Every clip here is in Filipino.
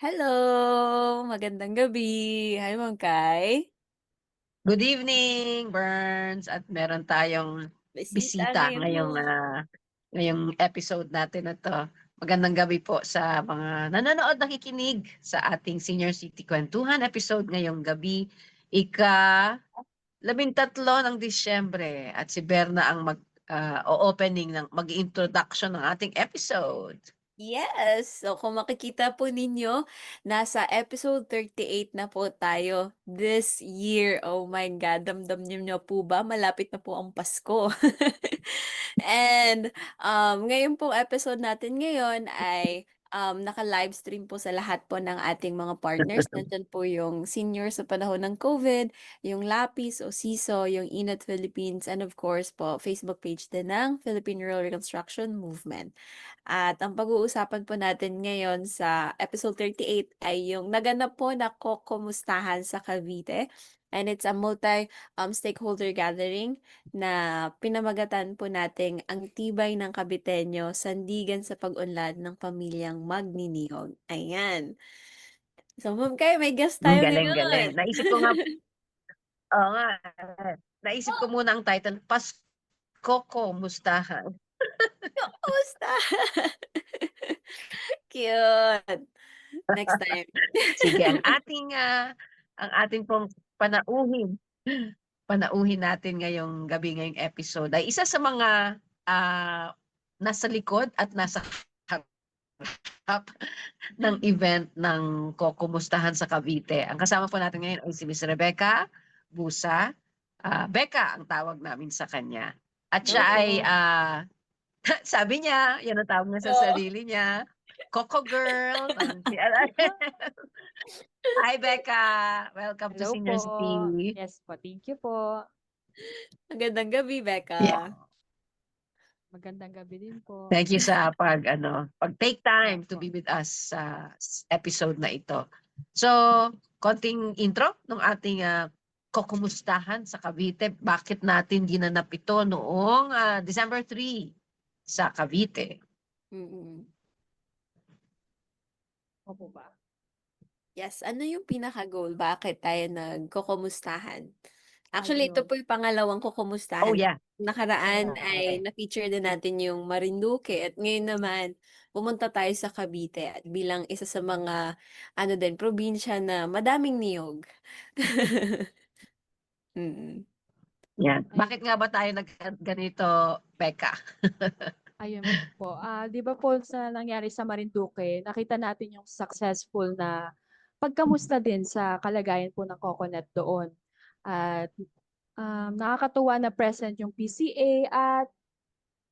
Hello! Magandang gabi. Hi, Ma'am Kai. Good evening, Burns. At meron tayong Bisita bisita ngayon mo. ngayong episode natin na 'to. Magandang gabi po sa mga nanonood, nakikinig sa ating Senior City Kwentuhan episode ngayong gabi, ika-13 ng Disyembre at si Berna ang o-opening mag-i-introduction ng ating episode. Yes! So, kung makikita po ninyo, nasa episode 38 na po tayo this year. Oh my God, damdam niyo po ba? Malapit na po ang Pasko. And ngayon pong episode natin ngayon ay naka-livestream po sa lahat po ng ating mga partners. Nandyan po yung senior sa panahon ng COVID, yung Lapis o SISO, yung Inat Philippines, and of course po, Facebook page din ng Philippine Rural Reconstruction Movement. At ang pag-uusapan po natin ngayon sa episode 38 ay yung naganap po na kokumustahan sa Cavite. And it's a multi-stakeholder gathering na pinamagatan po nating ang tibay ng Kabitenyo, sandigan sa pag-unlad ng pamilyang magniniyog. Ayan. So, Ma'am Kay, may guest Ang tayo galing-galing. ngayon. Naisip ko nga oo nga, naisip ko muna ang title, Pasko Kumustahan. Kamusta? Cute. Next time. Sige, ang ating pong panauhin panauhin natin ngayong gabi, ngayong episode ay isa sa mga, nasa likod at nasa harap ng event ng Kokumustahan sa Cavite. Ang kasama po natin ngayon ay si Miss Rebecca Busa. Becca ang tawag namin sa kanya. At Hello siya po. ay, sabi niya, yan ang tawag niya sa Oo. sarili niya, Coco Girl ng Hi, Becca. Welcome to Hello Senior po. City. Yes po, thank you po. Magandang gabi, Yeah. Becca. Magandang gabi din po. Thank you sa pag-take time to Opo. be with us sa episode na ito. So, konting intro ng ating kokumustahan sa Cavite. Bakit natin ginanap ito noong December 3 sa Cavite? Mm. Opo ba? Yes, ano yung pinaka-goal? Bakit tayo nagkukumustahan? Actually, ito Ayun. po yung pangalawang Oh kukumustahan. yeah. Nakaraan ay Okay. na-feature din natin yung Marinduque at ngayon naman pumunta tayo sa Cavite at bilang isa sa mga ano din, probinsya na madaming niyog. Mm. Yan. Ay, Bakit nga ba tayo ganito, Becca? ayun po. 'Di ba po sa nangyari sa Marinduque, nakita natin yung successful na pagkamusta din sa kalagayan po ng coconut doon. At nakakatuwa na present yung PCA at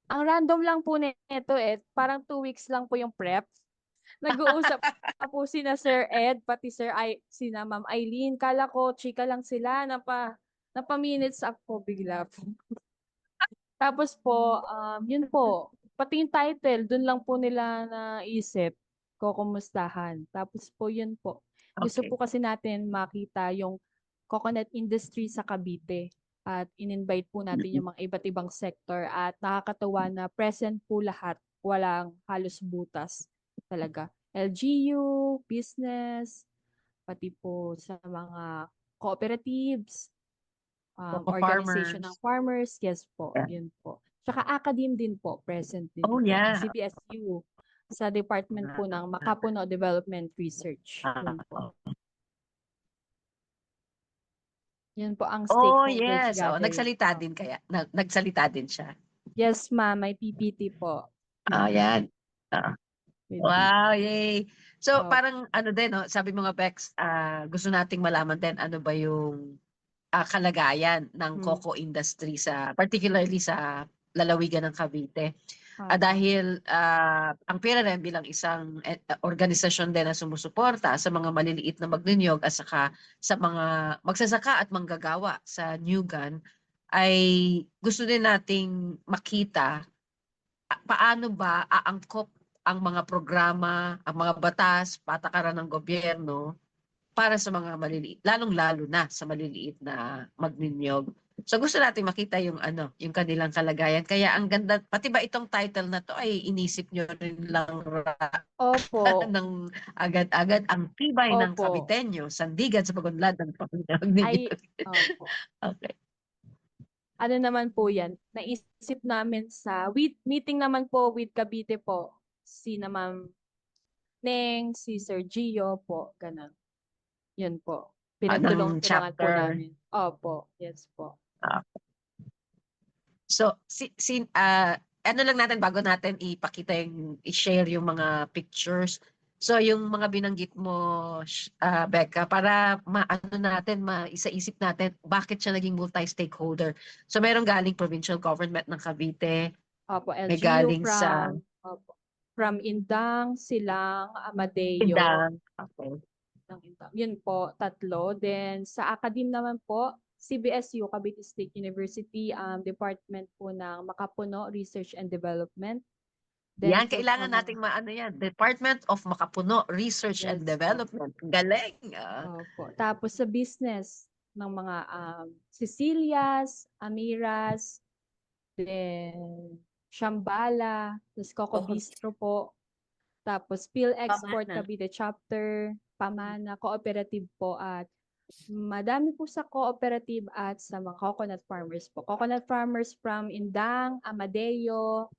ang random lang po nito parang 2 weeks lang po yung prep. Nag-uusap pa po sina Sir Ed, pati sina Ma'am Eileen. Kala ko chika lang sila, napa-minutes ako bigla po. Tapos po, yun po, pati yung title, dun lang po nila naisip, kokumustahan. Tapos po yun po, gusto Okay. po kasi natin makita yung coconut industry sa Cavite. At in-invite po natin yung mga iba't ibang sector at nakakatuwa na present po lahat, walang halos butas talaga. LGU, business, pati po sa mga cooperatives, Coco organization ng farmers. farmers, yes po, Yeah. yun po. Tsaka academe din po, present din Oh po. Ang yeah. CBSU sa department po ng Makapuno Development Research. Yun po. Yun po ang Oh, stakeholders yes. Oh, gathering. nagsalita din kaya? Nagsalita din siya? Yes, ma'am, may PPT po. Yan. Oo. PPT. Wow, yay! So, Oh, parang ano din 'no, sabi mo nga Bex, gusto nating malaman din ano ba yung, kalagayan ng hmm. coco industry particularly sa lalawigan ng Cavite. Opo. Dahil, ang PRRM bilang isang organisasyon din na sumusuporta sa mga maliliit na magnunyog at saka sa mga magsasaka at manggagawa sa Nugan, ay gusto din nating makita paano ba aangkop ang mga programa, ang mga batas, patakaran ng gobyerno para sa mga maliliit, lalong-lalo na sa maliliit na magninyog. So gusto natin makita yung ano, yung kanilang kalagayan. Kaya ang ganda, pati ba itong title na to ay inisip nyo rin lang Opo, ng agad-agad ang tibay ng opo. Caviteño, sandigan sa pagunlad ng Panginoon ninyo. Ay, opo. Okay. Ano naman po yan, naisip namin sa meeting naman po with Cavite po, si na Ma'am Neng, si Sir Gio po, ganun. Yun po. Ng Pinagtulong-tulungan po chapter. namin. Opo, yes po. Ah, so, ano lang natin bago natin ipakita i-share yung mga pictures. So, yung mga binanggit mo, Becca, para maano natin, maisa-isip natin, bakit siya naging multi-stakeholder. So, merong galing provincial government ng Cavite, Opo, may LGU galing sa from Indang, Silang, Amadeo, Indang. Okay. ng Indang. Yun po, tatlo. Then sa academe naman po, CBSU, Cavite State University, Department po ng Makapuno Research and Development. Then Yan, po kailangan sa nating maano yan. Department of Makapuno Research and yes po. Development. Galing. Opo. Tapos sa business ng mga Cecilias, Amiras, then Shambhala, tapos Coco Oh, Bistro po. Tapos Pil Export Pamana. Cavite Chapter, Pamana, Cooperative po at madami po sa cooperative at sa mga coconut farmers po. Coconut farmers from Indang, Amadeo,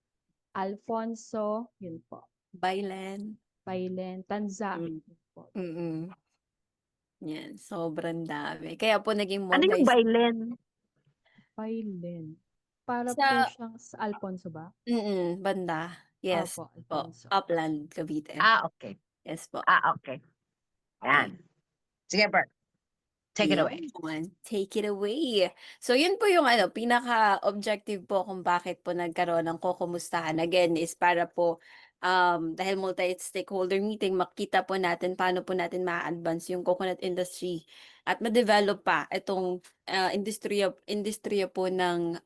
Alfonso, yun po. Bailen. Bailen, Tanza, Mm. yun po. Mm. Yan, sobrang dami. Kaya po naging Ano yung Bailen? Bailen. Para po sa siyang sa Alfonso ba? banda. Yes Opo, po. Alfonso. Upland, Cavite. Okay. Yes po. Okay. Okay. Yan. Sige, Bert. Take it away. Yun. Take it away. So, yun po yung pinaka-objective po kung bakit po nagkaroon ng kukumustahan. Again, is para po, dahil multi-stakeholder meeting, makita po natin paano po natin ma-advance yung coconut industry at ma-develop pa itong industriya po ng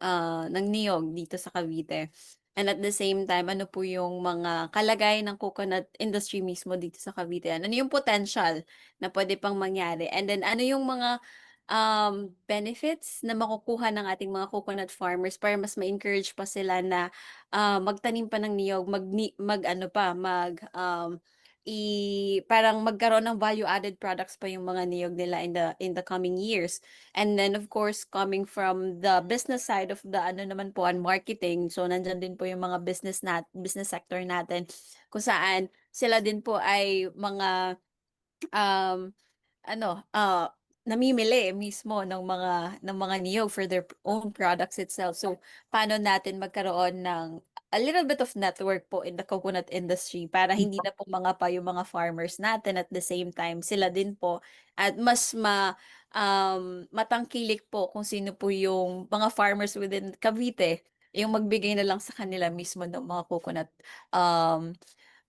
niyog dito sa Cavite. And at the same time, ano po yung mga kalagayan ng coconut industry mismo dito sa Cavite? Ano yung potential na pwede pang mangyari? And then ano yung mga benefits na makukuha ng ating mga coconut farmers para mas ma-encourage pa sila na magtanim pa ng niyog, parang magkaroon ng value-added products pa yung mga niyog nila in the coming years. And then of course, coming from the business side of the naman po, and marketing. So nandyan din po yung mga business sector natin kung saan sila din po ay mga um, namimili mismo ng mga niyog for their own products itself. So, paano natin magkaroon ng a little bit of network po in the coconut industry para hindi na po mga pa yung mga farmers natin at the same time sila din po at mas matangkilik po kung sino po yung mga farmers within Cavite yung magbigay na lang sa kanila mismo ng mga coconut um,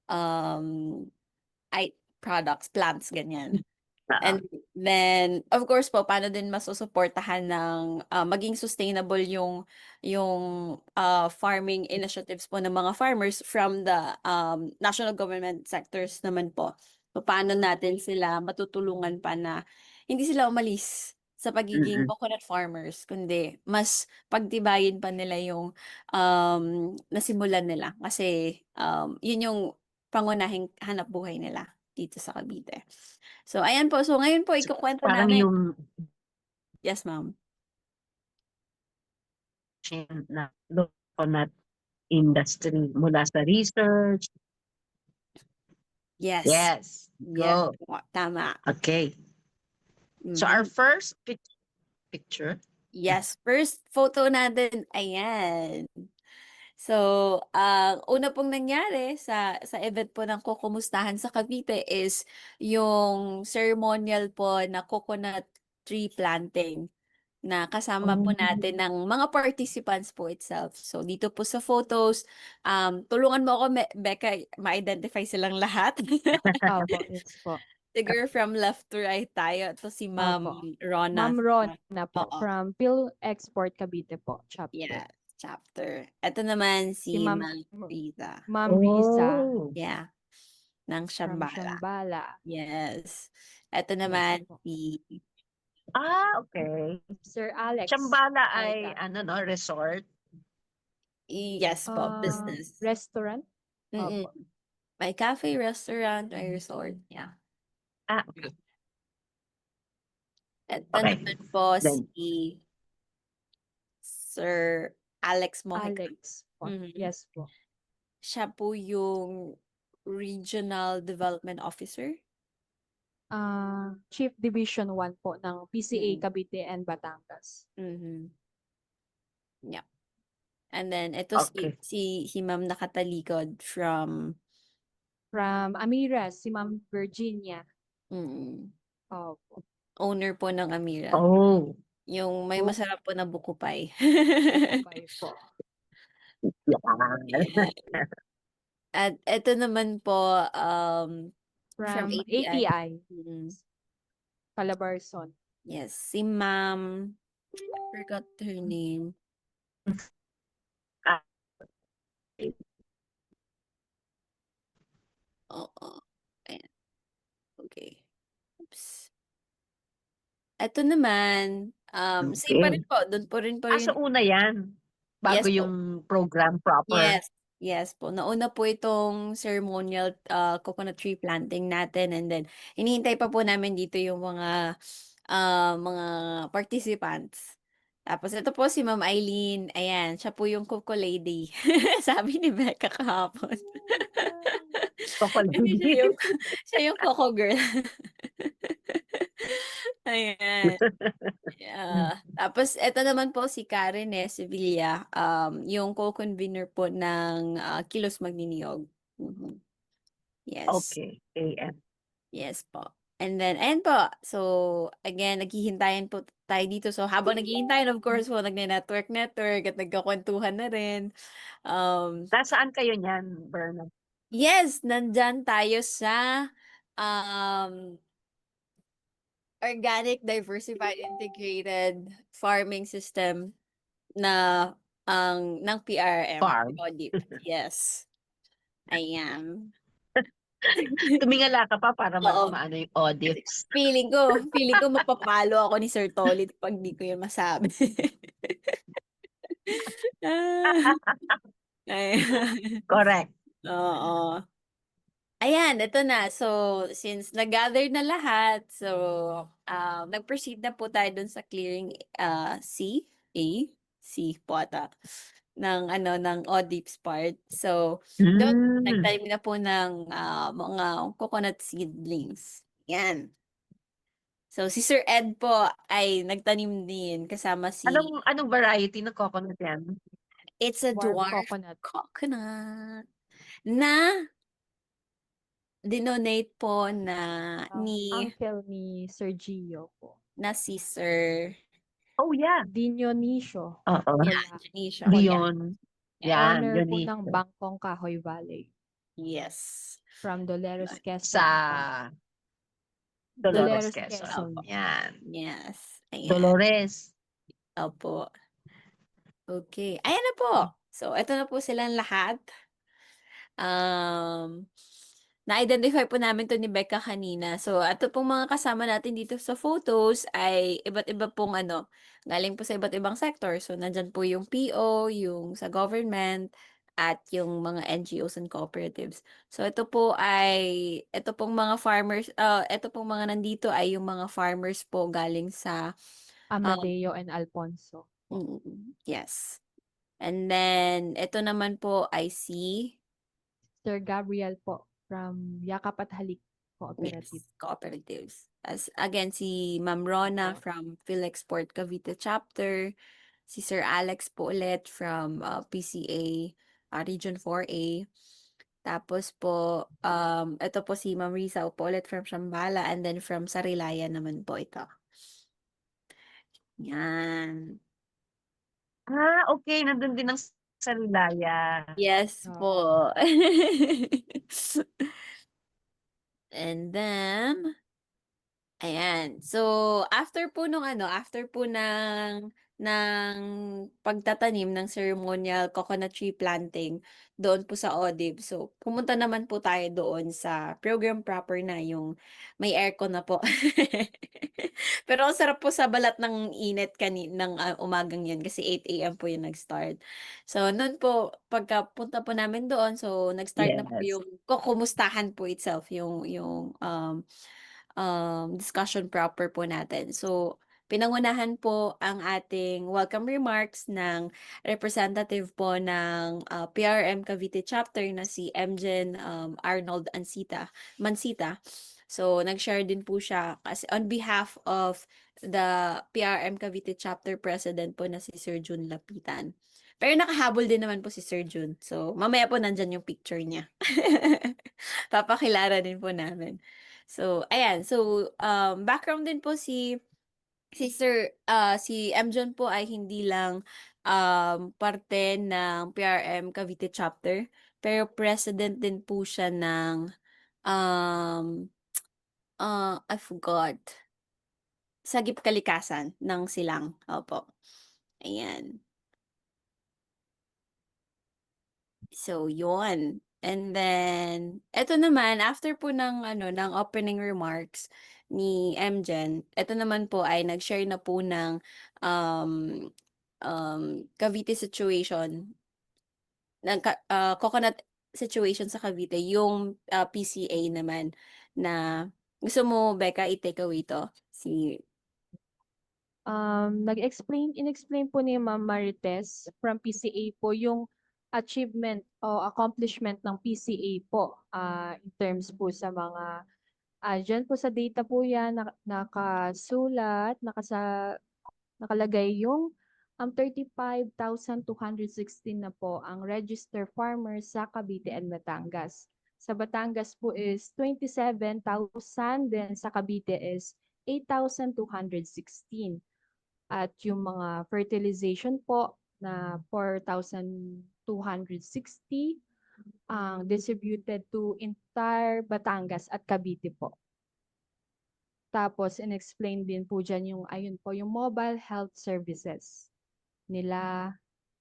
um, products, plants, ganyan. And then, of course po, paano din masusuportahan ng maging sustainable yung farming initiatives po ng mga farmers from the national government sectors naman po. So, paano natin sila matutulungan pa na hindi sila umalis sa pagiging coconut farmers, kundi mas pagtibayin pa nila yung nasimulan nila. Kasi yun yung pangunahing hanap buhay nila dito sa Cavite. So, ayan po. So, ngayon po, ikukwento Parang namin. yung Yes, ma'am. na coconut industry mula sa research. Yes. Yes. Yes Go. po. Tama. Okay. So our first picture. Yes. First photo natin. Ayan. So, ang una pong nangyari sa event po ng kukumustahan sa Cavite is yung ceremonial po na coconut tree planting na kasama po natin ng mga participants po itself. So, dito po sa photos, tulungan mo ako, Becca, ma-identify silang lahat. Opo, yes po. Siguro from left to right tayo. Ito si Ma'am Opo. Rona. Ma'am Rona po, Oo. from Pil Export Cavite po, chapter. Yeah, chapter. Ito naman si Si Ma'am Ma'am Riza. Ma'am Riza Yeah, ng from Shambhala. Shambhala. Yes. Ito Yes naman po. si Okay. Sir Alex Shambhala ay Alda. ano 'no, resort? Yes po, Ah, business. restaurant? Mm-mm. Opo. May cafe, restaurant, may resort. Yeah. Okay. Ito Okay. naman po Then si Sir Alex Mojica. Alex po. Mhm. Yes po. Siya po yung Regional Development Officer. Chief Division 1 po ng PCA Mm. Cavite and Batangas. Mhm. Yeah. And then ito Okay. si Ma'am nakatalikod from From Amiras, si Ma'am Virginia. mm, Opo. owner po ng Amira. Oh, Yung may Oh. masarap po na buko pie. Bye po. yan. Ayan. At ito naman po from From ATI. ATI, Mm. Calabarzon. Yes, si Ma'am forgot her name. Ah, Oo. Ayan. Okay. Oops. Ito naman, same pa okay. rin po. Doon po rin po So rin. una yan, bago Yes po. yung program proper? Yes. Yes po. Nauna po itong ceremonial coconut tree planting natin, and then hinihintay pa po namin dito yung mga participants. Tapos ito po si Ma'am Eileen. Ayan, siya po yung Coco Lady. Sabi ni Becca kahapon. Coco Kasi siya Lady. yung siya yung Coco girl. Ayan. Tapos eto naman po si Karen Sevilla, yung co-convener po ng Kilos Magniniyog. Mhm. Yes. Okay, AM. Yes po. And then, ayan po. So, again, naghihintayan po tayo dito. So, habang naghihintayan, of course po, nagne-network at nagkakwentuhan na rin. Nasaan kayo niyan, Bernard? Yes, nandyan tayo sa um, Organic Diversified Integrated Farming System na ng PRM or Farm? ODIP. Yes. Ayan. Tumingala ka pa para Oo. maano yung audits. Feeling ko mapapalo ako ni Sir Tolit pag di ko yun masabi. Ah, ayan. Correct. Oo. Ayan, ito na. So, since nag-gather na lahat, so, nag-proceed na po tayo dun sa clearing C po ata, ng ODIPS part. So, doon, Hmm. nagtanim na po ng mga coconut seedlings. Yan. So, si Sir Ed po ay nagtanim din kasama Anong variety ng coconut yan? it's a Dwarf dwarf coconut. coconut na dinonate po Uncle ni Sir Gio po. si Sir Oh, yeah. Dionisio Oo. Cola. Janisha. Dion. Yan, Owner po ng Dionisio. Bangkong Kahoy Valley. Yes. From Dolores, Quezon. Sa Dolores, Dolores, Quezon. Quezon. Yan. Yes. Ayan. Dolores. Opo. Okay. Ayan na po. So, ito na po silang lahat. Na-identify po namin to ni Becca kanina. So, ito pong mga kasama natin dito sa photos ay iba't iba pong galing po sa iba't ibang sector. So, nandyan po yung PO, yung sa government, at yung mga NGOs and cooperatives. So, ito pong mga farmers, ito pong mga nandito ay yung mga farmers po galing sa, Amadeo and Alfonso. yes. And then, ito naman po ay Sir Gabriel po from Yakap at Halik Cooperative. yes, cooperatives. Again, si Ma'am Rona from PhilExport Cavite Chapter, si Sir Alex po ulit from PCA Region 4A. Tapos po, ito po si Ma'am Rizal po ulit from Shambhala, and then from Sarilaya naman po ito. Yan. Okay. Nandun din ang Sarilaya. Yes Oo. po. And then, ayan. So, after po ng ng pagtatanim ng ceremonial coconut tree planting doon po sa ODIB. So, pumunta naman po tayo doon sa program proper na yung may aircon na po. Pero ang sarap po sa balat ng init ng umagang yun kasi 8 a.m. po yung nag-start. So, noon po, pagkapunta po namin doon, so nag-start na po Yes. yung kukumustahan po itself, discussion proper po natin. So, pinangunahan po ang ating welcome remarks ng representative po ng PRM Cavite chapter na si MJen Arnold Mansita. So, nag-share din po siya kasi on behalf of the PRM Cavite chapter president po na si Sir Jun Lapitan. Pero nakahabol din naman po si Sir Jun. So, mamaya po nandyan yung picture niya. Papakilala din po namin. So, ayan. So, background din po si MJon po ay hindi lang parte ng PRM Cavite chapter, pero president din po siya ng um, I forgot. Sagip Kalikasan ng Silang. Opo. Ayan. So, yon. And then, eto naman, after po ng opening remarks ni MJen, eto naman po ay nag-share na po ng um, Cavite situation, coconut situation sa Cavite, yung PCA naman na gusto mo, Becca, i-take away to? Inexplain po ni Ma'am Marites from PCA po yung achievement o accomplishment ng PCA po in terms po sa mga dyan po sa data po yan nakasulat, nakalagay yung 35,216 na po ang registered farmers sa Cavite and Batangas. Sa Batangas po is 27,000, then sa Cavite is 8,216. At yung mga fertilization po na 4,260 ang distributed to entire Batangas at Cavite po. Tapos, in-explain din po dyan yung, ayun po, yung mobile health services nila,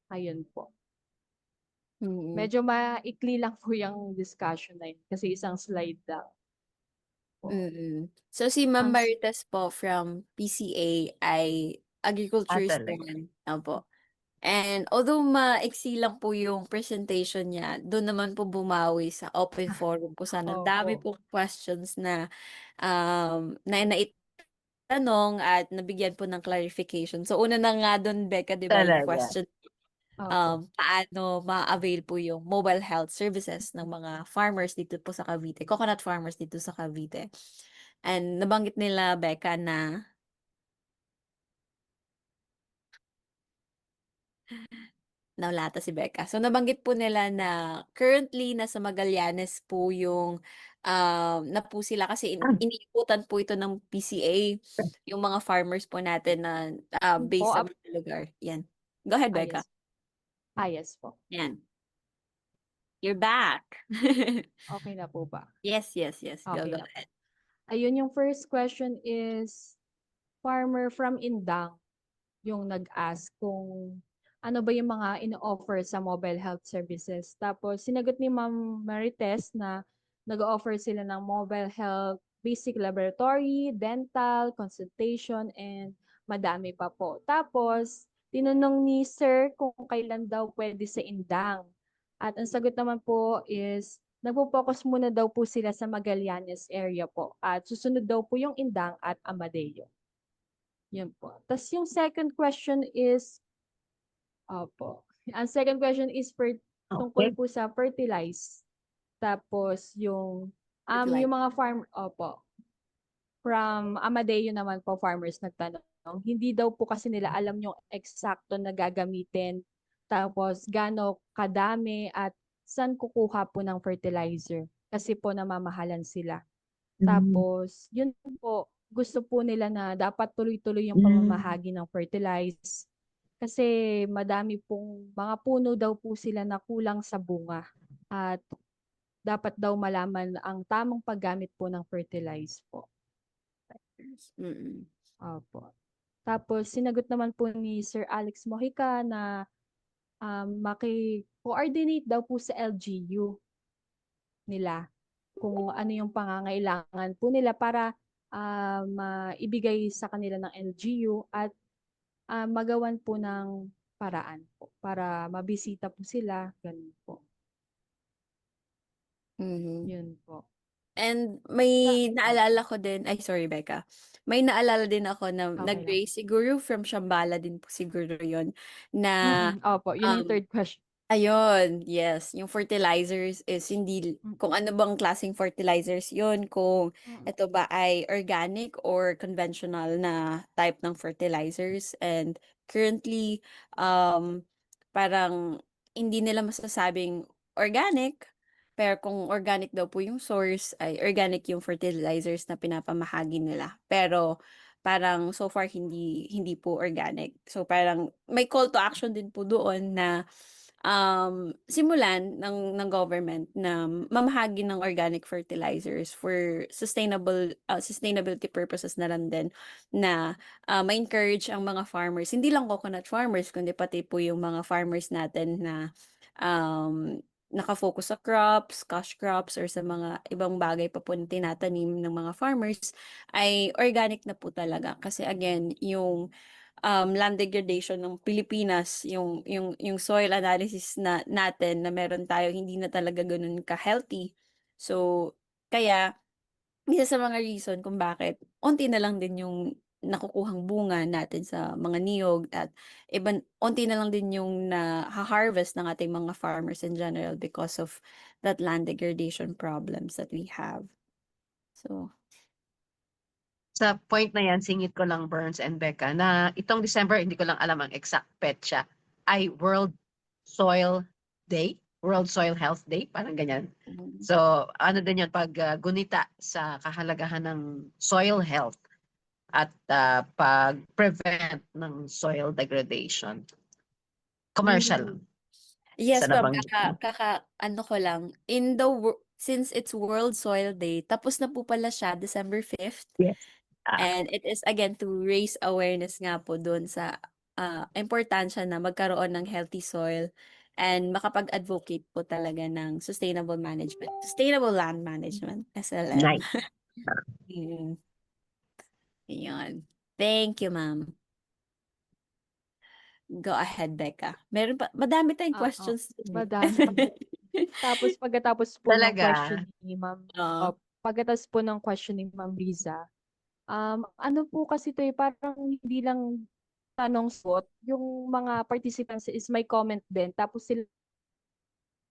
ayun po. Mm. Medyo maikli lang po yung discussion na yun kasi isang slide lang po. Mm. So, si Ma'am Ang, s- Marites po from PCA ay agriculture Talaga. student. Opo. And although maiksi lang po yung presentation niya, doon naman po bumawi sa open forum kung saan ang dami Opo. po questions na naitanong at nabigyan po ng clarification. So, una na nga doon, Becca, di ba, yung Talaga. question, Opo. paano ma-avail po yung mobile health services ng mga farmers dito po sa Cavite, coconut farmers dito sa Cavite. And nabanggit nila, Becca, na nawala si Becca. So, nabanggit po nila na currently nasa Magallanes po na po sila kasi iniikutan po ito ng PCA, yung mga farmers po natin na Po, based sa mga lugar. Yan. Go ahead, Becca. yes. Yes po. Yan. You're back. Okay na po ba? Yes, yes, yes. Go, Okay go na po. ahead. Ayun, yung first question is farmer from Indang yung nag-ask kung ano ba yung mga ino-offer sa mobile health services. Tapos sinagot ni Ma'am Marites na nag-offer sila ng mobile health, basic laboratory, dental, consultation, and madami pa po. Tapos tinanong ni Sir kung kailan daw pwede sa Indang. At ang sagot naman po is nagpo-focus muna daw po sila sa Magallanes area po. At susunod daw po yung Indang at Amadeo. Yun po. Tapos yung second question is, opo. Ang second question is tungkol Okay. po sa fertilize. Tapos yung mga opo. From Amadeo naman po, farmers nagtanong. Hindi daw po kasi nila alam yung eksakto na gagamitin. Tapos gaano kadami at saan kukuha po ng fertilizer. Kasi po namamahalan sila. Mm. Tapos, yun po, gusto po nila na dapat tuloy-tuloy yung Mm. pamamahagi ng fertilize. Kasi madami pong mga puno daw po sila na kulang sa bunga. At dapat daw malaman ang tamang paggamit po ng fertilize po. Mm-mm. Opo. Tapos sinagot naman po ni Sir Alex Mojica na maki-coordinate daw po sa LGU nila kung ano yung pangangailangan po nila para maibigay sa kanila ng LGU at magawan po ng paraan po para mabisita po sila, ganun po. Mhm. Yun po. And Sa may naalala ko din, ay sorry Becca, may naalala din ako na okay lang. nag-raise siguro from Shambhala din po siguro yun, na Opo, yun yung um, third question. ayun, yes, yung fertilizers is hindi, Mm, kung ano bang klaseng fertilizers yun, kung mm, ito ba ay organic or conventional na type ng fertilizers. And currently, parang hindi nila masasabing organic, pero kung organic daw po yung source, ay organic yung fertilizers na pinapamahagi nila. Pero parang so far hindi po organic. So parang may call to action din po doon na simulan ng government na mamahagi ng organic fertilizers for sustainability purposes na lang din, na ma-encourage ang mga farmers, hindi lang coconut farmers, kundi pati po yung mga farmers natin na um, nakafocus sa crops, cash crops, or sa mga ibang bagay pa po na tinatanim ng mga farmers, ay organic na po talaga. Kasi again, yung land degradation ng Pilipinas, yung soil analysis na natin na meron tayo hindi na talaga ganoon ka-healthy. So, kaya isa sa mga reason kung bakit onti na lang din yung nakukuhang bunga natin sa mga niyog, at onti na lang din yung na-harvest ng ating mga farmers in general because of that land degradation problems that we have. So, Sa point na yan, singit ko lang Burns and Becca na itong December, hindi ko lang alam ang exact petsa, ay World Soil Day, World Soil Health Day, parang ganyan. mm, So, ano din yun, pag gunita sa kahalagahan ng soil health at pag-prevent ng soil degradation. Commercial mhm. Yes, sa ma'am. nabanggit mo. Ano ko lang. Since it's World Soil Day, tapos na po pala siya, December 5th. Yes. Ah, And it is again to raise awareness nga po doon sa importansya na magkaroon ng healthy soil and makapag-advocate po talaga ng sustainable management, sustainable land management, SLM. nice. Mm, Yun. Thank you, ma'am. Go ahead, Becca. Meron pa, madami tayong Oo, questions dun madami. Tapos pagkatapos po ng Talaga. question ni Ma'am, Oo. pagkatapos po ng question ni Ma'am Riza, ano po kasi ito parang hindi lang tanong sagot, yung mga participants is may comment din, tapos sila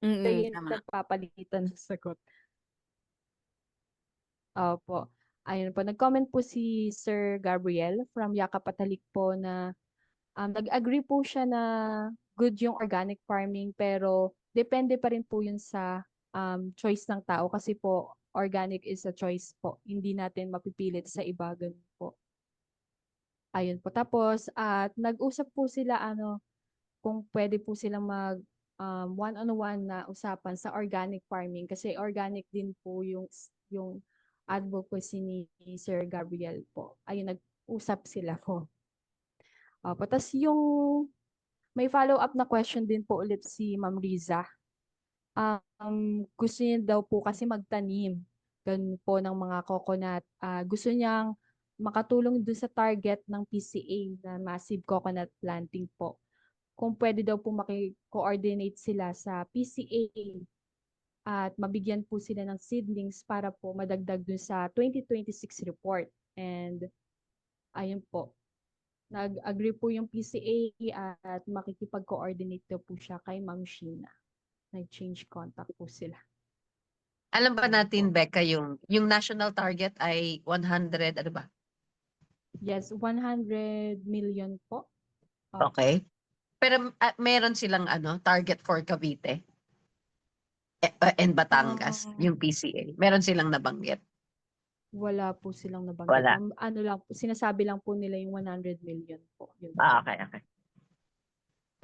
yung Tama. nagpapalitan ng sagot. Opo. Ayun po, nag-comment po si Sir Gabriel from Yakapatalik po na nag-agree po siya na good yung organic farming pero depende pa rin po yun sa choice ng tao kasi po organic is a choice po. Hindi natin mapipilit sa iba, ganun po. Ayun po. Tapos, at nag-usap po sila kung pwede po silang mag one-on-one na usapan sa organic farming kasi organic din po yung advocacy ni Sir Gabriel po. Ayun, nag-usap sila po. Opo. Tas yung may follow-up na question din po ulit si Ma'am Riza. Gusto niya daw po kasi magtanim ganun po ng mga coconut. Gusto niyang makatulong dun sa target ng PCA na massive coconut planting po. Kung pwede daw po maki-coordinate sila sa PCA at mabigyan po sila ng seedlings para po madagdag dun sa 2026 report. And ayun po, nag-agree po yung PCA at makikipag-coordinate daw po siya kay Ma'am Sheena. Nag-change contact po sila. Alam ba Ayun natin, po. Becca, yung national target ay 100, ano ba? Yes, 100 million po. Okay. Pero meron silang target for Cavite and Batangas, Ah, yung PCA. Meron silang nabanggit. wala po silang nabanggit. Wala. Ano lang po, sinasabi lang po nila yung 100 million po. Yun po. Okay, okay.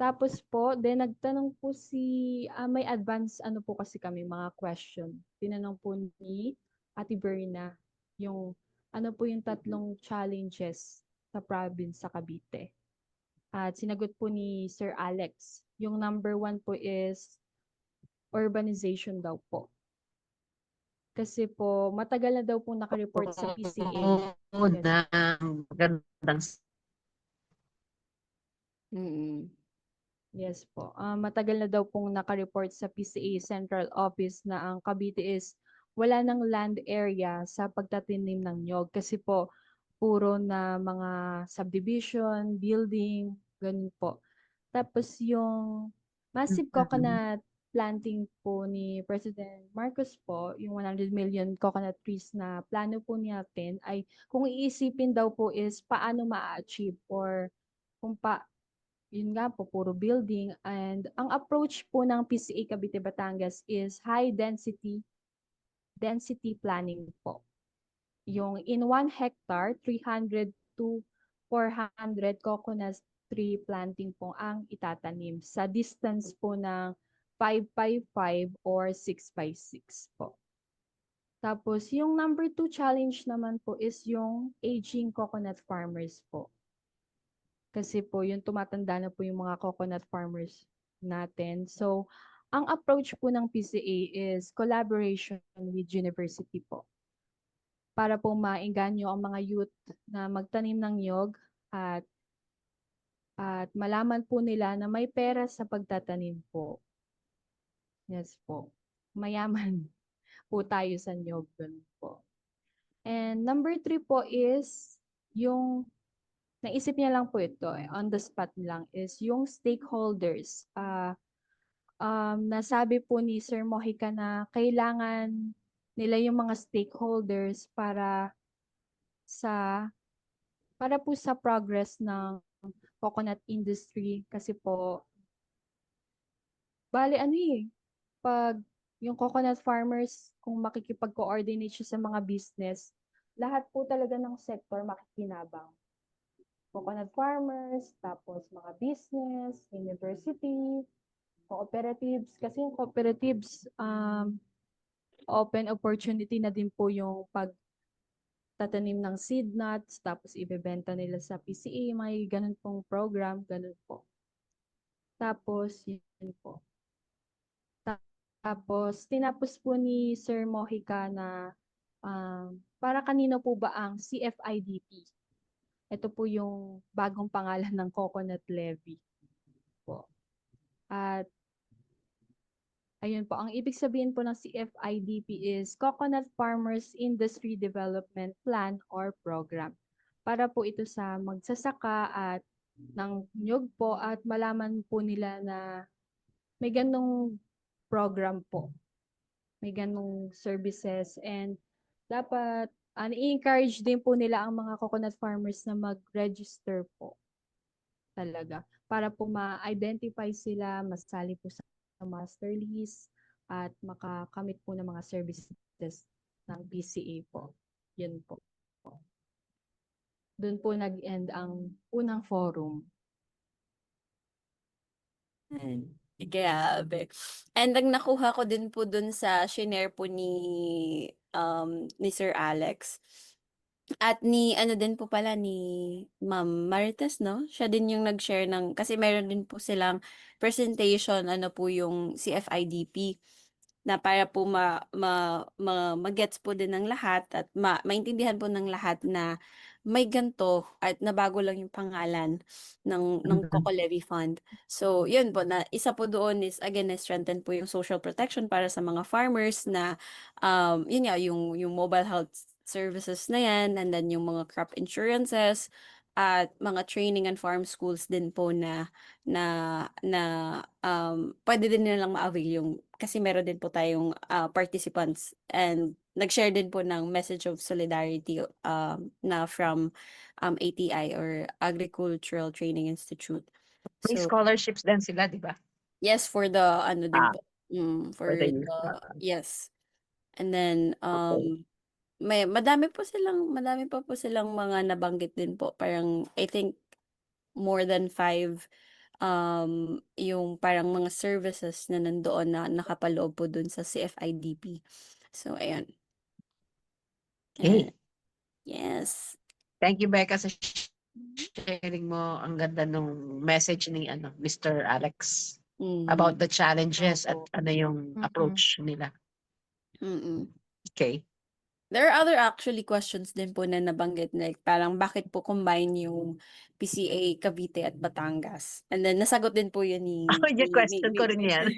Tapos po, then nagtanong po may advance po kasi kami mga question. Tinanong po ni Ate Berna yung ano po yung tatlong challenges sa province sa Cavite. At sinagot po ni Sir Alex, yung number 1 po is urbanization daw po. Kasi po, matagal na daw po naka-report sa PCA. Oo, Yes. ng magandang Mm. Yes po. Matagal na daw pong naka-report sa PCA Central Office na ang Cavite is wala ng land area sa pagtatanim ng nyog kasi po puro na mga subdivision, building, ganun po. Tapos yung massive coconut planting po ni President Marcos po, yung 100 million coconut trees na plano po natin ay kung iisipin daw po is paano ma-achieve or kung yun nga po, puro building. And ang approach po ng PCA Cavite Batangas is high density planning po. Yung in 1 hectare, 300 to 400 coconut tree planting po ang itatanim sa distance po ng 5x5 or 6x6 po. Tapos yung number 2 challenge naman po is yung aging coconut farmers po. Kasi po yung tumatanda na po yung mga coconut farmers natin. So, ang approach po ng PCA is collaboration with university po. Para po maengganyo ang mga youth na magtanim ng nyog at malaman po nila na may pera sa pagtatanim po. Yes po. Mayaman po tayo sa nyog dun po. And number 3 po is yung naisip niya lang po ito, on the spot lang, is yung stakeholders. Nasabi po ni Sir Mojica na kailangan nila yung mga stakeholders sa para po sa progress ng coconut industry kasi po bale pag yung coconut farmers kung makikipag-coordinate siya sa mga business, lahat po talaga ng sector makikinabang. Coconut farmers, tapos mga business, university, cooperatives. Kasi yung cooperatives, open opportunity na din po yung pagtatanim ng seed nuts, tapos ibebenta nila sa PCA, may ganun pong program, ganun po. Tapos, yun po. Tapos, tinapos po ni Sir Mojica na para kanino po ba ang CFIDP? Ito po yung bagong pangalan ng Coconut Levy po. At ayun po, ang ibig sabihin po ng CFIDP is Coconut Farmers Industry Development Plan or Program. Para po ito sa magsasaka at ng nyug po at malaman po nila na may ganong program po. May ganong services and dapat i-encourage din po nila ang mga coconut farmers na mag-register po talaga para po ma-identify sila, masali po sa master list at makakamit po ng mga services ng PCA po. Yun po. Doon po nag-end ang unang forum. Grabe. And ang nakuha ko din po dun sa shinare po ni Sir Alex. At ni ano din po pala ni Ma'am Marites, no? Siya din yung nag-share kasi meron din po silang presentation, ano po yung CFIDP na para po magets po din ng lahat at maintindihan po ng lahat na may ganto at nabago lang yung pangalan ng Coco Levy Fund. So, yun po na isa po doon is again strengthen po yung social protection para sa mga farmers na yun nga yung mobile health services na yan and then yung mga crop insurances at mga training and farm schools din po na pwede din nilang ma-avail yung kasi meron din po tayong participants and nag-share din po ng message of solidarity na from ATI or Agricultural Training Institute. May So, scholarships din sila, di ba? yes, for the ano din po. For the youth. Yes. And then Okay. madami pa po silang mga nabanggit din po. Parang I think more than 5 yung parang mga services na nandoon na nakapaloob po dun sa CFIDP. So, ayan. Okay. Yes. Thank you, Becca, sa sharing mo. Ang ganda nung message ni Mr. Alex Mhm. about the challenges at Opo. ano yung Mm. approach nila. Mm. Okay. There are other actually questions din po na nabanggit, like parang bakit po combine yung PCA, Cavite at Batangas? And then nasagot din po yun ni Yung question ko rin yan.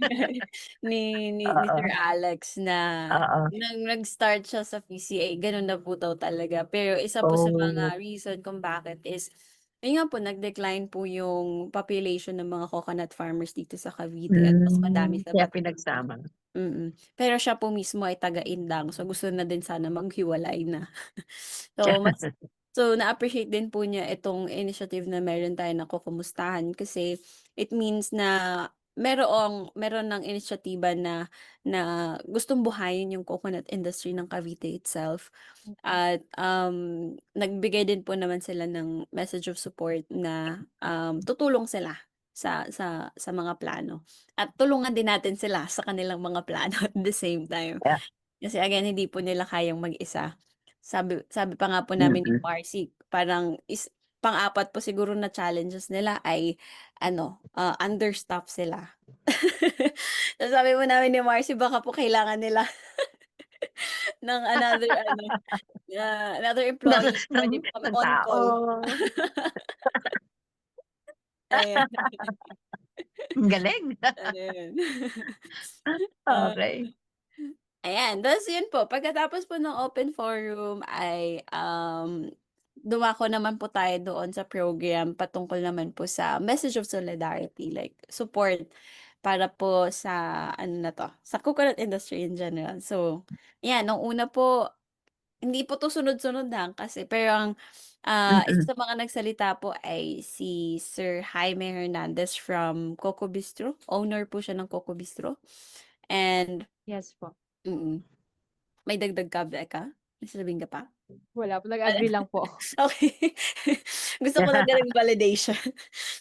ni Oo, Sir Alex na oo. nang nag-start siya sa PCA, ganun na po daw talaga. Pero isa po sa Oh, mga reason kung bakit is, yun nga po, nag-decline po yung population ng mga coconut farmers dito sa Cavite at mas madami sa kaya Batangas. pinagsama. Pero siya po mismo ay taga-Indang, so gusto na din sana maghiwalay na. So na-appreciate din po niya itong initiative na meron tayo na kukumustahan kasi it means na meron ng inisyatiba na gustong buhayin yung coconut industry ng Cavite itself. At nagbigay din po naman sila ng message of support na tutulong sila sa mga plano. At tulungan din natin sila sa kanilang mga plano at the same time. Yeah. Kasi again, hindi po nila kayang mag-isa. Sabi pa nga po namin ni Mm-mm. Marcy, parang pang-apat po siguro na challenges nila ay understaff sila. So sabi mo namin ni Marcy, baka po kailangan nila ng another ng, employee. ng, Pwede po kami ng on tao. call. Ayan. Ang galing. Ayun. Okay. Ayan, tapos yun po, pagkatapos po ng open forum ay dumako naman po tayo doon sa program patungkol naman po sa message of solidarity, like support para po sa sa coconut industry in general. So, yan, nung una po, hindi po to sunod-sunod lang kasi pero ang isa Mm-mm. sa mga nagsalita po ay si Sir Jaime Hernandez from Coco Bistro. Owner po siya ng Coco Bistro. And Yes po. may dagdag ka, Becca? May sasabihin ka pa? Wala po, nag-agree lang po. Okay. Gusto ko lang ng validation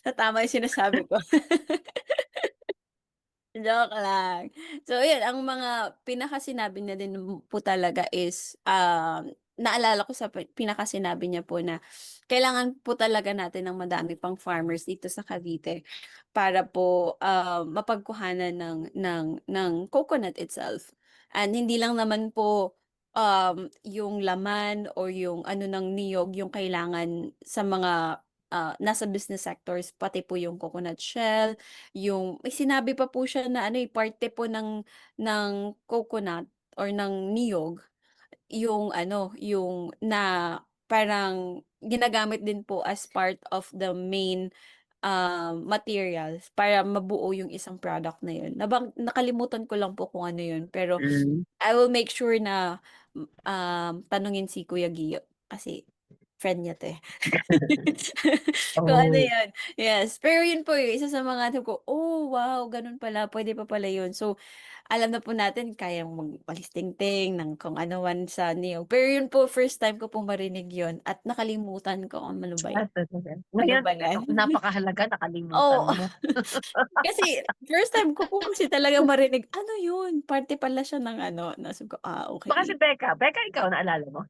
na tama yung sinasabi ko. Joke lang. So yun, ang mga pinakasinabi niya din po talaga is, naalala ko sa pinakasinabi niya po na kailangan po talaga natin ng madami pang farmers dito sa Cavite para po mapagkuhanan ng coconut itself. And hindi lang naman po yung laman or yung ano ng niyog yung kailangan sa mga nasa business sectors, pati po yung coconut shell, yung may sinabi pa po siya na parte po ng coconut or ng niyog, yung na parang ginagamit din po as part of the main materials para mabuo yung isang product na yun. Nakalimutan ko lang po kung ano yun, pero Mm. I will make sure na tanungin si Kuya Gio kasi friend niya 'to, eh. Kung ano Oh, yun, yes. Pero yun po yung isa sa mga sabi ko, "Oh, wow, ganun pala, pwede pa pala yun." So, alam na po natin kayang magpalistingting ng kung ano man sa niyog. Pero yun po, first time ko pong marinig yun at nakalimutan ko kung ano ba yun. talaga. Ano Ngayon, ba yan? napakahalaga, nakalimutan Oo, mo. kasi first time ko po kasi talagang marinig, ano yun, parte pala siya ng na sabi ko, Baka si okey. Becca. Becca, ikaw, naalala mo?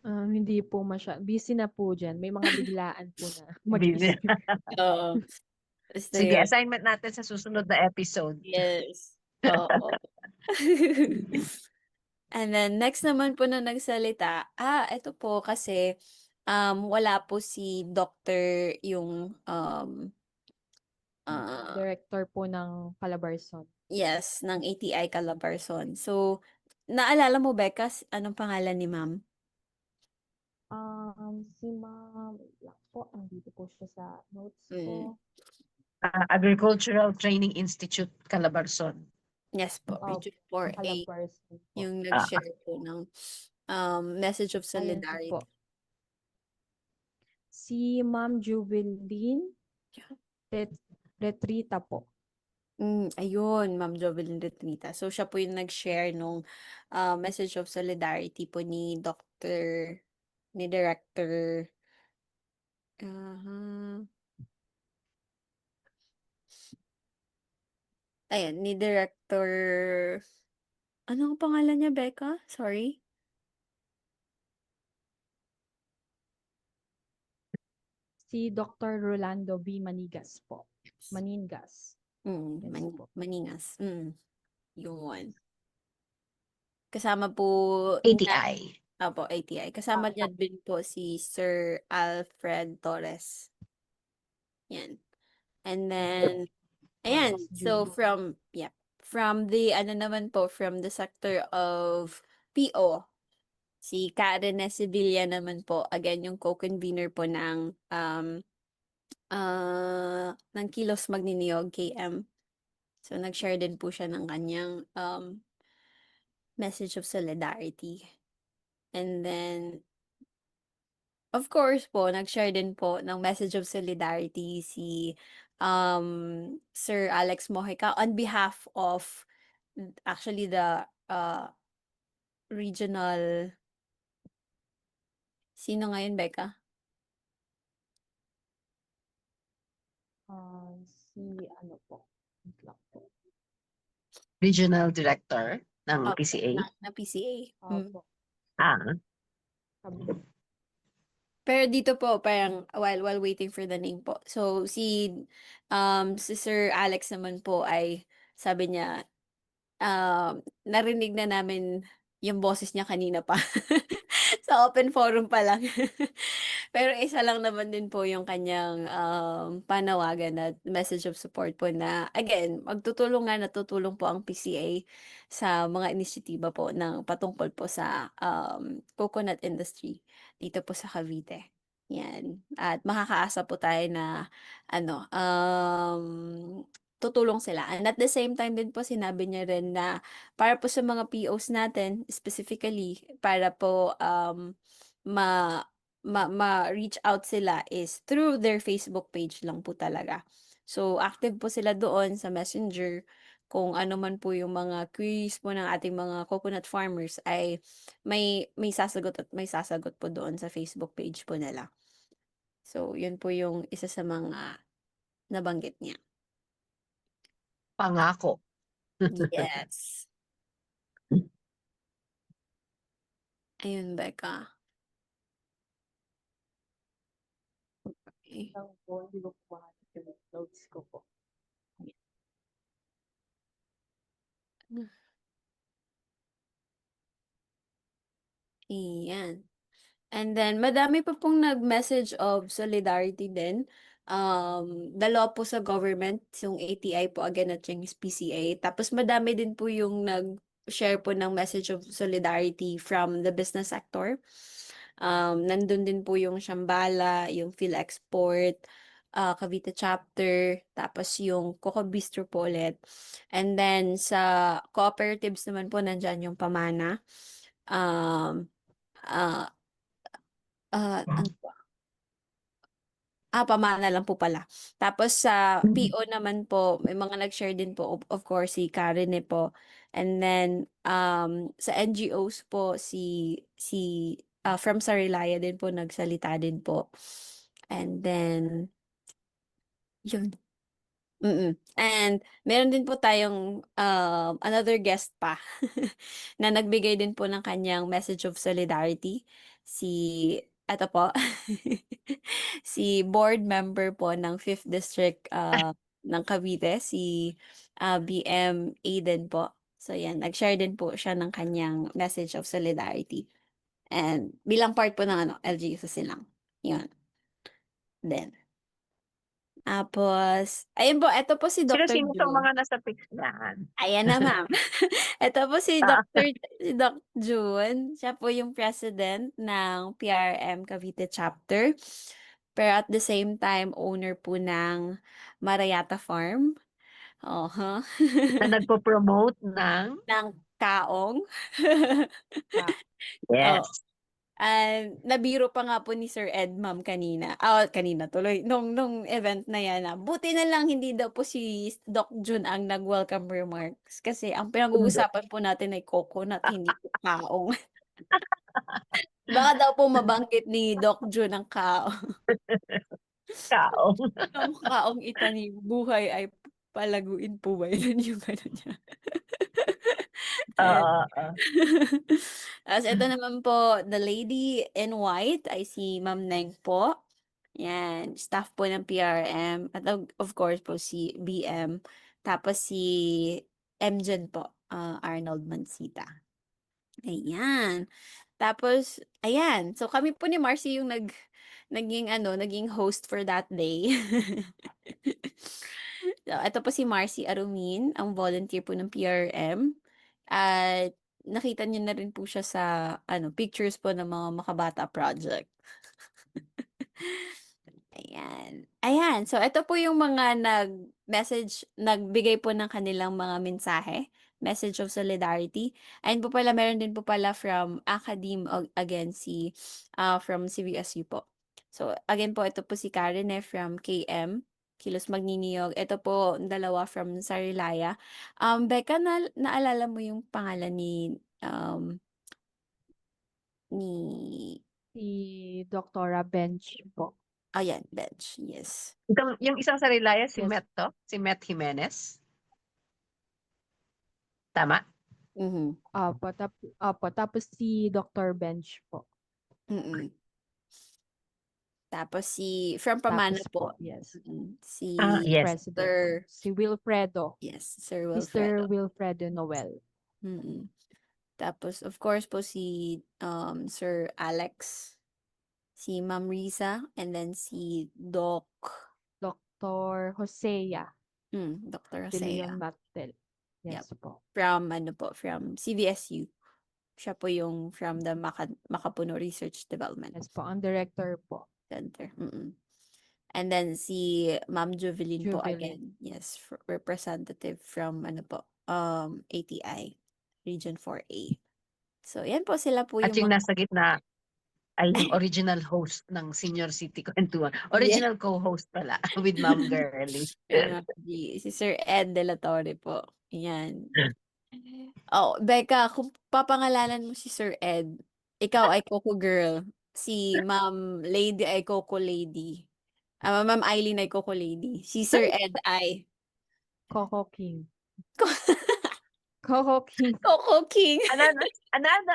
Hindi po busy na po diyan. May mga biglaan po na Busy. mag-isip. Oo, basta Sige, yun. assignment natin sa susunod na episode. Yes, oo. And then next naman po na nagsalita, eto po kasi, wala po si doctor yung, ah, Director po ng Calabarzon. yes, ng ATI Calabarzon. So, naalala mo, Becca, anong pangalan ni ma'am? Si Ma'am, wait lang po, andito po siya sa notes Mm, ko. Agricultural Training Institute, Calabarzon. yes po, Region Sa 4A, Calabarzon po. yung Ah, nag-share po ng message of Ayun solidarity. po. Si Ma'am Jubilin Retrita po. Ayun, Ma'am Jovelyn Retrita. So, siya po yung nag-share nung message of solidarity po ni Director, aha, ayan, ni Director, ano ang pangalan niya, Becca? Sorry? si Dr. Rolando B. Manigas po. Maningas. Yes po. Maningas. Yung one. Kasama po na ATI. ATI. Kasama niya din po si Sir Alfred Torres. Yan. And then, ayan. So, from the, from the sector of PO, si Karen Nesevilla naman po, again, yung co-convener po ng Kilos Magniniyog, KM. So, nag-share din po siya ng kanyang message of solidarity. And then, of course po, nag-share din po ng message of solidarity si Sir Alex Mojica on behalf of actually the regional, sino ngayon, Becca? Si ano po. wait lang po. Regional Director ng Opo, PCA. na PCA. Opo. Ah, Sabi- Pero dito po, parang while waiting for the name po. So, si Sir Alex naman po ay sabi niya, narinig na namin yung boses niya kanina pa. Sa open forum pa lang. Pero isa lang naman din po yung kanyang panawagan at message of support po na, again, natutulong po ang PCA sa mga inisyatiba po ng patungkol po sa coconut industry dito po sa Cavite. Yan. At makakaasa po tayo na tutulong sila. And at the same time din po sinabi niya rin na para po sa mga POs natin, specifically, para po ma-reach out sila is through their Facebook page lang po talaga. So, active po sila doon sa Messenger. Kung ano man po yung mga queries po ng ating mga coconut farmers ay may sasagot at may sasagot po doon sa Facebook page po nila. So, yun po yung isa sa mga nabanggit niya. pangako. Yes. Ayun, Becca. Okay. lang po, hindi ko po mahanap yung notes ko po. Iyan. And then, madami pa pong nag-message of solidarity din. Dalawa po sa government, yung ATI po again at yung PCA. Tapos madami din po yung nag-share po ng message of solidarity from the business sector. Nandun din po yung Shambhala, yung PhilExport, Cavite Chapter, tapos yung Coco Bistro po ulit. And then, sa cooperatives naman po, nandyan yung Pamana. Um, ah, ano ba? Pamana lang po pala. Tapos sa PO naman po, may mga nag-share din po, of course, si Karine po. And then, sa NGOs po, from Sarilaya din po, nagsalita din po. And then, yun. And meron din po tayong another guest pa na nagbigay din po ng kanyang message of solidarity. Eto po, si board member po ng 5th District ng Cavite, si BM Aiden po. So yan, nag-share din po siya ng kanyang message of solidarity. And bilang part po ng LGU sa silang. Yun. Then, tapos, ayun po, eto po si Dr. Sino-sino itong June. mga nasa pics niyan? Ayan na, ma'am. Ito po si Ah. Doc June. Siya po yung president ng PRM Cavite Chapter. Pero at the same time, owner po ng Marayata Farm. Oho. Na nagpo-promote ng Ng kaong. yes. Oh. Nabiro pa nga po ni Sir Ed, ma'am, kanina. Kanina tuloy. Nung event na yan, buti na lang hindi daw po si Doc Jun ang nag-welcome remarks. Kasi ang pinag-uusapan po natin ay coconut, hindi po kaong. Baka daw po mabanggit ni Doc Jun ang kaong. Kao. Ang kaong itanim, buhay ay palaguin po ba? Yun yung gano'n niya. And, Oo. as ito naman po, the lady in white ay si Ma'am Neng po. Yan, staff po ng PRM at of course po si BM, tapos si MJen po, Arnold Mansita. Ayan. Tapos ayan, so kami po ni Marcy yung naging host for that day. So eto po si Marcy Arumin, ang volunteer po ng PRM at nakita niyo na rin po siya sa pictures po ng mga Makabata Project. Ayan. Ayan. So, ito po yung mga nagbigay po ng kanilang mga mensahe, message of solidarity. Ayun po pala, meron din po pala from again, from CVSU po. So, again po, ito po si Karen from KM, Kilos Magniniyog. Ito po, dalawa from Sarilaya. Becca, naalala mo yung pangalan ni, Si Doktora Bench po. ayan, Bench, yes. Yung isang sa Relaya, si Yes. Met to? Si Met Jimenez? Tama? Mhm. Tapos si Dr. Bench po. Mm. Tapos from Pamana Tapos po, yes. si Yes. President. Sir, Si Wilfredo. Sir Mr. Wilfredo. Wilfredo Noel. Mm. Tapos, of course po, si Sir Alex, si Ma'am Risa, and then si Dr. Hosea Dr. De Leon Rosea. Martel. Yes po. From CVSU. Siya po yung from the Makapuno Research Development Yes po. Ang director po. Center. And then si Ma'am Jovelyn po Jovelyn. again. Yes, representative from ATI, Region 4A. So, yan po sila po At yung yung nasa gitna ay yung original host ng Senior City Kwentuhan. Original co-host pala with Ma'am Girlie. si Sir Ed De La Torre po. Yan. Oh, Becca, kung papangalanan mo si Sir Ed, ikaw ay Coco Girl. Si Ma'am Lady ay Coco Lady. Ma'am Eileen ay Coco Lady. Si Sir Ed ay Coco King. Coco King. Coco King. Ano?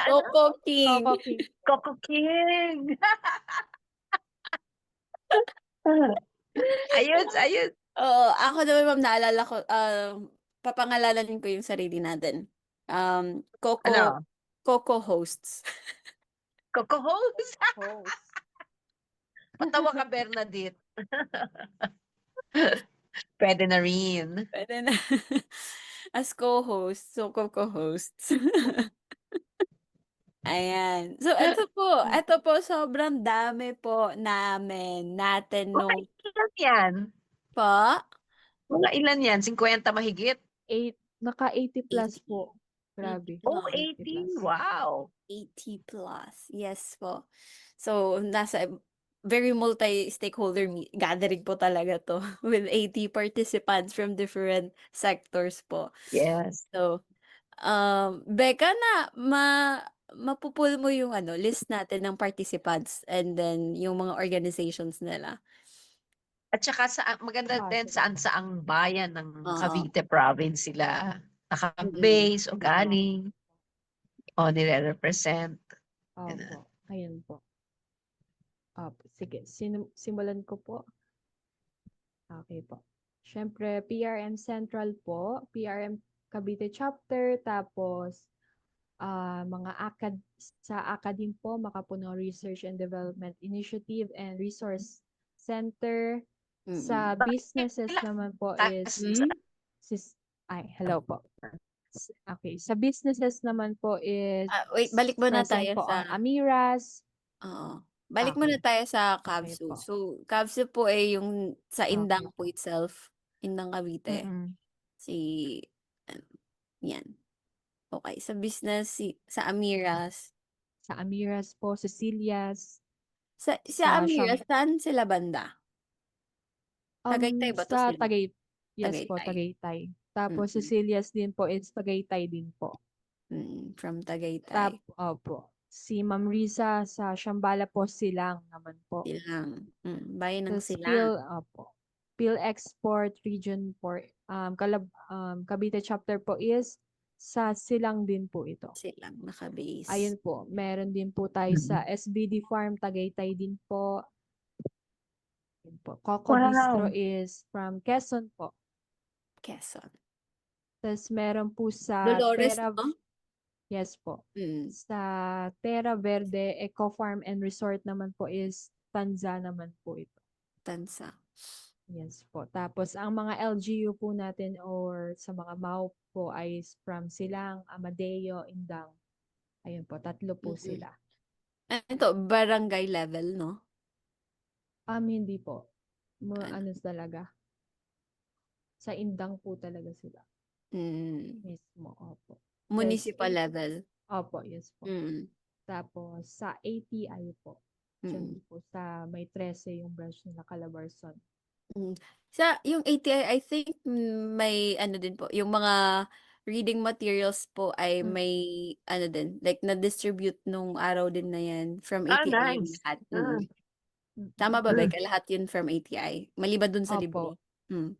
Coco King. Coco King. Coco King! ayun. Oo, ako naman ma'am naalala ko, papangalanan ko yung sarili natin. Coco Ano? hosts. Coco host! Host. Patawa ka, Bernadette. Pwede na rin. Pwede na. As co-host, so Coco hosts. Ayan. So, ito po, sobrang dami po natin Mga nung ilan yan? po. Mga ilan yan? 50 mahigit? Naka 80 plus 80. po. Grabe. Oh, 80 18. plus. Wow. 80 plus. Yes po. So, nasa very multi-stakeholder gathering po talaga to with 80 participants from different sectors po. Yes. So, Becca, mapupul mo yung list natin ng participants and then yung mga organizations nila. At saka maganda din saan-saang bayan ng Oo. Cavite province sila naka-base o galing o nire-represent. Opo. Ayun po. Sige. Simulan ko po. Okay po. Siyempre, PRM Central po. PRM Cavite Chapter. Tapos, mga sa ACADIM po, Makapuno Research and Development Initiative and Resource Center. Sa businesses naman po is hello po. Okay, sa businesses naman po is Wait, balik muna present tayo po sa ang Amiras. Oo. Balik muna tayo sa Okay Cavsu. po. So, Cavsu po ay yung sa Indang Okay po itself, Indang Cavite. Si yan. Okay, sa business sa Amiras. Sa Amiras po, Cecilias. Sa Amiras, saan sila banda? Tagaytay ba to Sa sila? yes po, Tagaytay. Tapos Cecilias din po is Tagaytay din po. From Tagaytay. Opo. Si Ma'am Risa sa Shambhala po, Silang naman po. Silang. Bayan ng Tapos Silang. PIL Export Region 4, Cavite chapter po is sa Silang din po ito. Silang, naka-base. Ayun po, meron din po tayo sa SBD Farm, Tagaytay din po. Yun po. Coco Bistro Wow. is from Quezon po. Quezon. Tapos meron po sa Dolores, Terra, no? yes po. Mm, Sa Terra Verde Eco Farm and Resort naman po is Tanza naman po ito. Tansa. Yes po. Tapos ang mga LGU po natin or sa mga MAU po ay from Silang, Amadeo, Indang. Ayun po, 3 po Mm-mm. sila. Ito, barangay level, no? Hindi po. Ano? Ano talaga? Sa Indang po talaga sila. Mm, Mismo, opo. Tas municipal level. opo, yes po. Mm, Tapos sa ATI po. Diyan mm, po sa may 13 yung branch nila Calabarzon. mm. Sa yung ATI, I think may ano din po, yung mga reading materials po ay Mm. may ano din, like na-distribute nung araw din na yan from Ah, ATI yung nice. lahat. Ah, Tama ba, mm. Becca? Lahat yun from ATI. Maliban dun sa Opo, libre. Mm.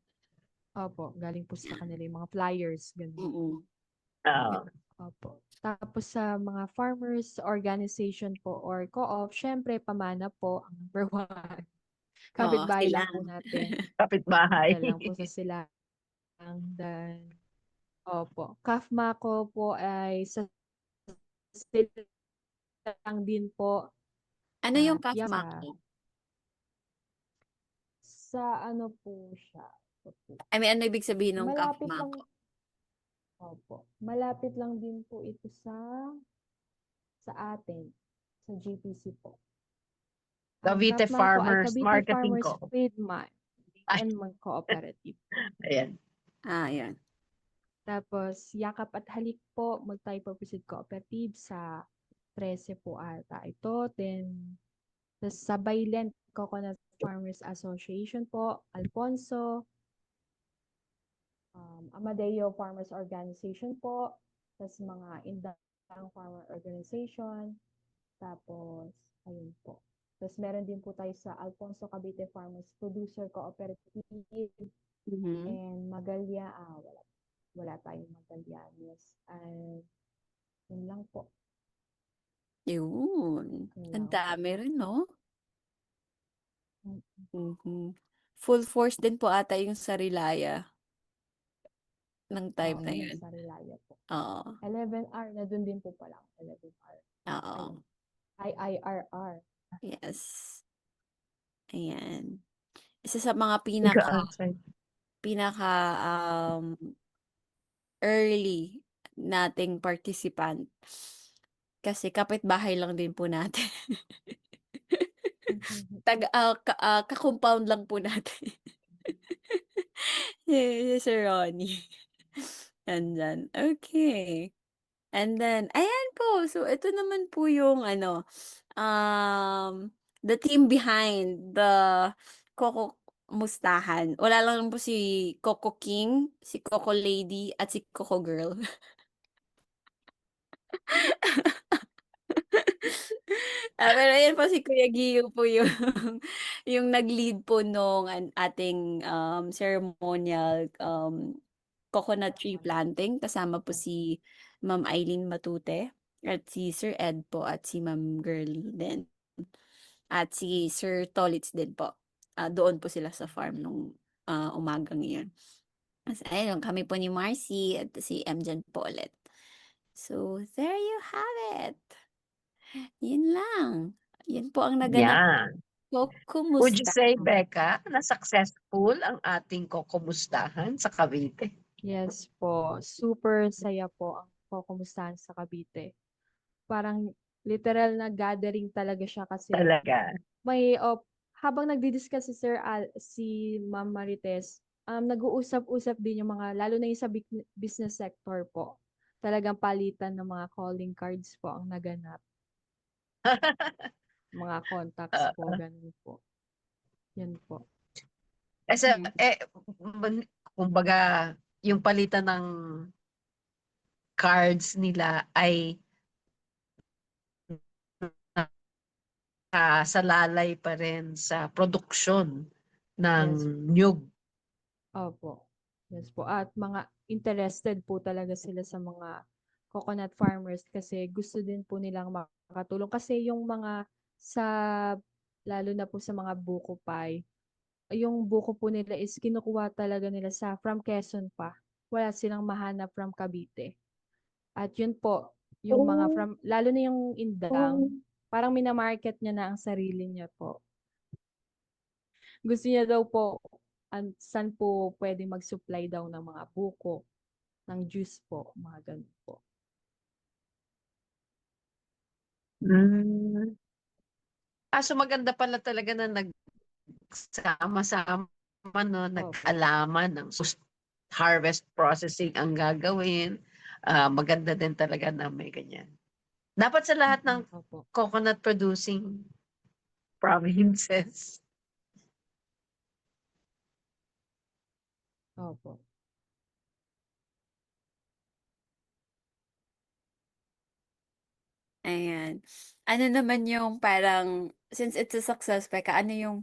opo. Galing po sa kanila yung mga flyers, ganun. Mm. Ah, Opo. Tapos sa mga farmers organization po or co-op, syempre pamana po ang number one. Oo, Kapitbahay sila. lang po natin. kapitbahay. Diyan lang po sa sila. Dan, opo. Kafmako po ay sa sila lang din po. Ano yung At yan sa ano po siya. Ito po. I mean, ano ibig sabihin ng Malapit lang, Kafmako? opo. Malapit lang din po ito sa atin, sa GPC po. Ang Cavite Kafmako ay Farmers Cavite Marketing Farmers Co. Trade Ay, and Cooperative. ayan. Ah, yan. Tapos, Yakap at Halik po, Multi-Purpose Cooperative sa 13 po ata ito. Then, sa Bailent Coconut Farmers Association po, Alfonso, Amadeo Farmers Organization po, tapos mga Indang Farmer Organization, tapos, ayun po. Tapos meron din po tayo sa Alfonso Cavite Farmers Producer Cooperative Mhm. and wala tayong Magallanes. And yun lang po. Yun. Yun Ang lang po. dami rin, no? Mm. Mhm. Full force din po ata yung sa Rilaya ng time Oo, na yung yun. sa Relaya po. Oo. 11R, na dun din po pala. 11R. Oo. Ayun. IIRR. Yes. Ayan. Isa sa mga Nag-outside. pinaka early nating participant. Kasi kapitbahay lang din po natin. Ka-compound lang po natin. Si Sir Ronnie. Nandyan. Okay. And then, ayan po. So, ito naman po yung the team behind the Coco Mustahan. Wala lang po si Coco King, si Coco Lady, at si Coco Girl. Pero ayan po si Kuya Gio po yung yung nag-lead po nung ating ceremonial coconut tree planting. Kasama po si Ma'am Eileen Matute at si Sir Ed po at si Ma'am Girlie din. At si Sir Tolitz din po. Doon po sila sa farm nung umagang yun. Ayun, kami po ni Marcy at si Mjan po ulit. So, there you have it. Yun lang. Yun po ang naganap. Yan. So, Would you kumusta? say, Becca, na successful ang ating kokumustahan sa Cavite? Yes po. Super saya po ang kukumustahan sa Cavite. Parang literal na gathering talaga siya kasi Talaga. may habang nagdi-discuss si Ma'am Marites, nag-uusap-usap din yung mga lalo na yung sa business sector po. Talagang palitan ng mga calling cards po ang naganap. Mga contacts po, Ah, ganun po. Yan po. Kasi, Hmm. kumbaga, yung palitan ng cards nila ay salalay pa rin sa produksyon ng Yes, nyug. opo. Yes po. At mga interested po talaga sila sa mga coconut farmers kasi gusto din po nilang makatulong. Kasi yung mga sa, lalo na po sa mga buko pie, yung buko po nila is kinukuha talaga nila from Quezon pa. Wala silang mahanap from Cavite. At yun po, yung mga Oh, lalo na yung oh. Indang, parang minamarket niya na ang sarili niya po. Gusto niya daw po, saan po pwede mag-supply daw ng mga buko, ng juice po, mga ganun po. Hmm. So maganda pala talaga na nagsama-sama, no, Opo. nag-alaman ng harvest processing ang gagawin. Maganda din talaga na may ganyan. Dapat sa lahat ng Opo. coconut producing provinces. Opo. Ayan. Ano naman yung parang, since it's a success, Peka, ano yung,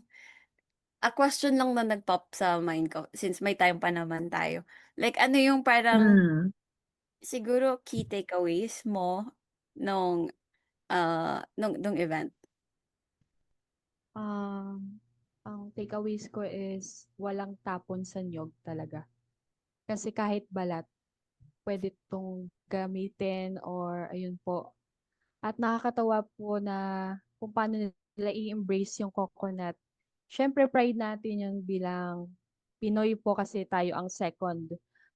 a question lang na nag-pop sa mind ko, since may time pa naman tayo. Like, ano yung parang, Hmm. siguro key takeaways mo nung, nung event? Ang takeaways ko is walang tapon sa niyog talaga. Kasi kahit balat, pwede itong gamitin or ayun po. At nakakatawa po na kung paano nila i-embrace yung coconut. Siyempre, pride natin yun bilang Pinoy po kasi tayo ang second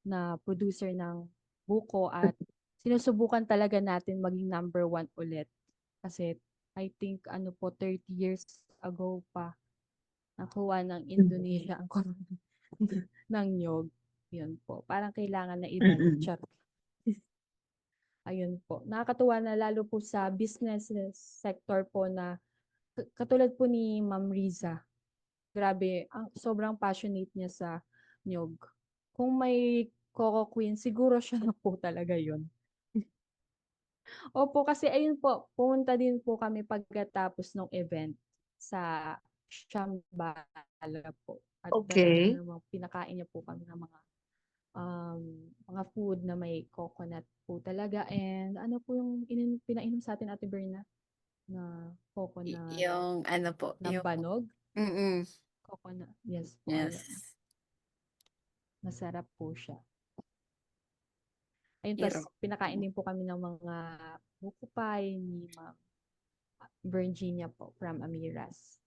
na producer ng buko at sinusubukan talaga natin maging number one ulit. Kasi I think ano po 30 years ago pa nakuha ng Indonesia ang ng nyog. Yun po. Parang kailangan na ibalik. Mm. Charot. Ayun po. Nakakatuwa na lalo po sa business sector po na katulad po ni Ma'am Riza. Grabe, sobrang passionate niya sa nyog. Kung may Coco Queen, siguro siya na po talaga yun. Opo, kasi ayun po, pumunta din po kami pagkatapos ng event sa Shambhala po. At talagang Okay. namang pinakain niya po kami ng mga food na may coconut po talaga. And ano po yung pinainom sa atin, Ate Berna, na coconut Yung, ano po, na yung, banog? mm, Coconut, yes po, ayun. yes, Masarap po siya. Ayun, iro. plus pinakain din po kami ng mga buko pie ni Ma'am Virginia po from Amiras.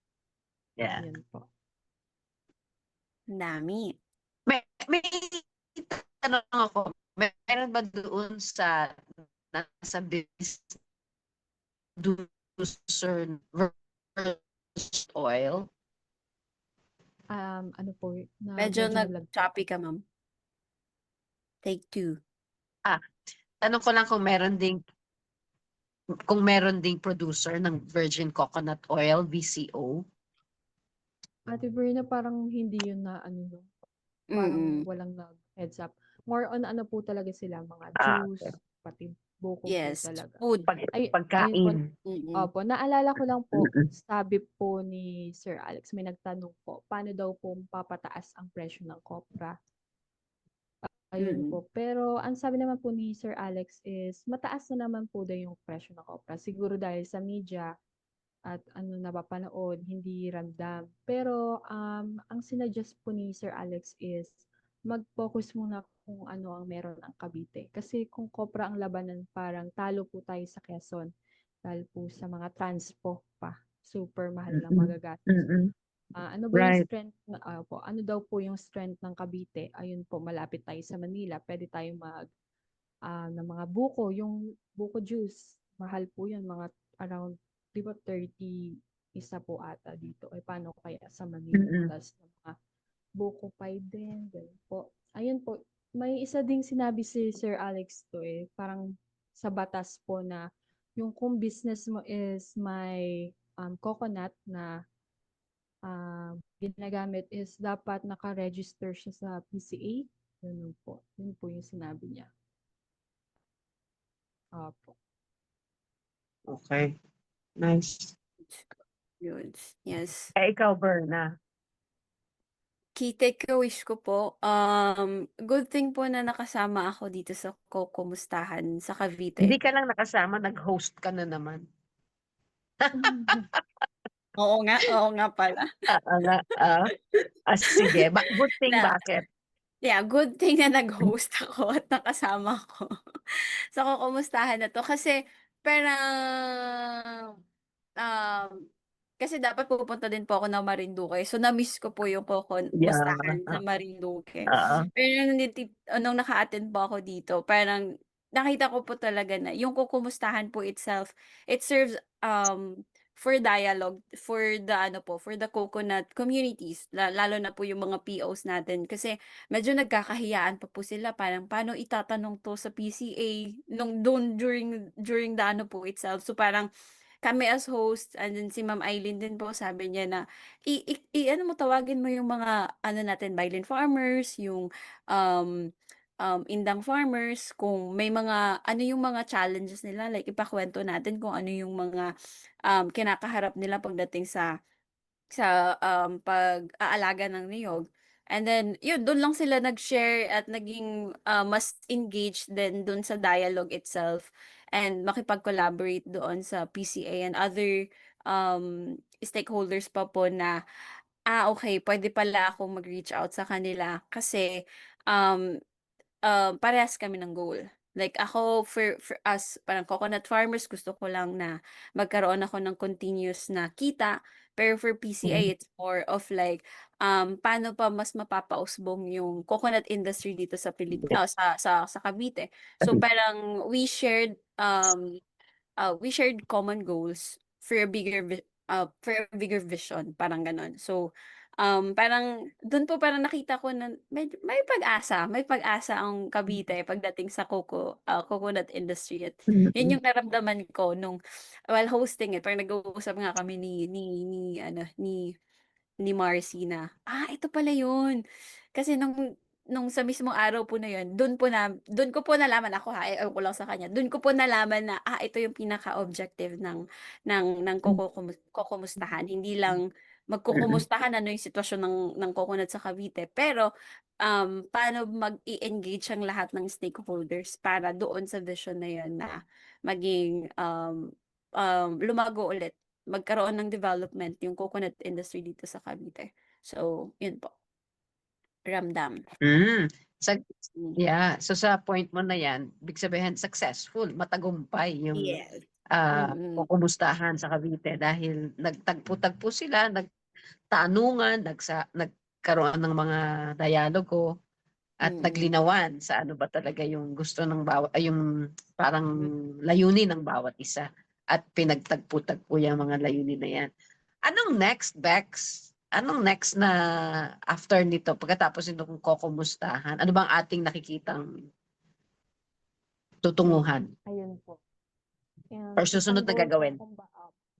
Yeah. Yun po. Ang dami. May tanong ako. Meron ba doon sa nasa business producer versus oil? Ano po, Medyo medyo nalaglag. nag-choppy ka, ma'am. Take 2. Ah, tanong ko lang kung meron ding producer ng virgin coconut oil, VCO. Ate Berna, parang hindi yun na ano, no? Parang Mm. walang nag-heads up. More on ano po talaga sila, mga juice, Okay. pati buko po Yes, talaga. food. Ayun po, Pagkain. Mm. opo, naalala ko lang po, Mm-mm. sabi po ni Sir Alex, may nagtanong po, paano daw po papataas ang presyo ng kopra? Ayun Mm. po. Pero ang sabi naman po ni Sir Alex is mataas na naman po daw yung presyo ng kopra. Siguro dahil sa media at ano napapanood, hindi ramdam. Pero ang sinuggest po ni Sir Alex is mag-focus muna kung ano ang meron ang Cavite. Kasi kung kopra ang labanan, parang talo po tayo sa Quezon. Dahil po sa mga transpo pa. Super mahal na Mm-mm. magagastos. Mm-mm. Ano ba yung Right. strength po, ano daw po yung strength ng Cavite? Ayun po, malapit tayo sa Manila. Pwede tayong ng mga buko, yung buko juice. Mahal po yun, mga around, di ba 30 isa po ata dito. Ay, paano kaya sa Manila? Mm-mm. Tapos mga buko pie din, ganun po. Ayun po, may isa ding sinabi si Sir Alex to parang sa batas po na yung kung business mo is may coconut na ginagamit is dapat naka-register siya sa PCA. Ganun po. Yun po yung sinabi niya. Opo. Okay. Nice. Yun. Yes. Ikaw, Berna. Key takeaways ko po, good thing po na nakasama ako dito sa Kokumustahan sa Hindi Cavite. ka lang nakasama, nag-host ka na naman. Oo nga pala. Oo nga, sige good thing Na bakit? yeah, good thing na nag-host ako at nakasama ko sa kukumustahan na 'to kasi parang, um, kasi dapat pupunta din po ako ng Marinduque. So, na-miss ko po yung Yeah, mustahan sa Marinduque. oo. Pero nung naka-attend po ako dito, parang nakita ko po talaga na yung kukumustahan po itself, it serves for dialogue for the ano po, for the coconut communities, lalo na po yung mga POs natin kasi medyo nagkakahiyaan pa po sila parang paano itatanong 'to sa PCA nung during the ano po itself. So, parang kami as host and then si Ma'am Eileen din po sabi niya na ano mo tawagin mo yung mga ano natin violet farmers, yung indang farmers kung may mga ano yung mga challenges nila like ipakuwento natin kung ano yung mga kinakaharap nila pagdating sa pag-aalaga ng niyog. And then yun dun lang sila nag-share at naging, mas engaged din dun sa dialogue itself and makipag-collaborate doon sa PCA and other, stakeholders pa po na, okey puwede pala akong mag-reach out sa kanila kasi, um parehas kami ng goal. Like ako for us parang coconut farmers gusto ko lang na magkaroon ako ng continuous na kita, pero for PCA Mhm. it's more of like, paano pa mas mapapausbong yung coconut industry dito sa sa Cavite. So parang we shared common goals for a bigger vision, parang gano'n. So, parang dun po parang nakita ko na may pag-asa ang Cavite pagdating sa coconut industry at yun Mm. yung naramdaman ko nung while hosting it, parang nag-uusap nga kami ni Marcy na, ito pala yun. Kasi nung sa mismong araw po na yun, dun ko po nalaman ako ha, ewan ko lang sa kanya, dun ko po nalaman na, ito yung pinaka-objective ng kokumustahan. Hindi lang Mm. magkukumustahan ano yung sitwasyon ng coconut sa Cavite, pero paano mag-i-engage ang lahat ng stakeholders para doon sa vision na yun na maging lumago ulit magkaroon ng development yung coconut industry dito sa Cavite. So, yun po, ramdam. Hmm, sa Hmm, so sa point mo na 'yan, ibig sabihin successful, matagumpay yung, yes. Mm, kukumustahan sa Cavite dahil nagtagpo-tagpo sila, nagtanungan, nagkaroon ng mga dialogo at mm, naglinawan sa ano ba talaga yung gusto ng yung parang layunin ng bawat isa at pinagtagpo-tagpo yung mga layunin na 'yan. Anong next, Bex? Anong next na after nito pagkatapos nitong kokumustahan? Ano bang ating nakikitang tutunguhan Ayun po. or Isang susunod na goal po gagawin?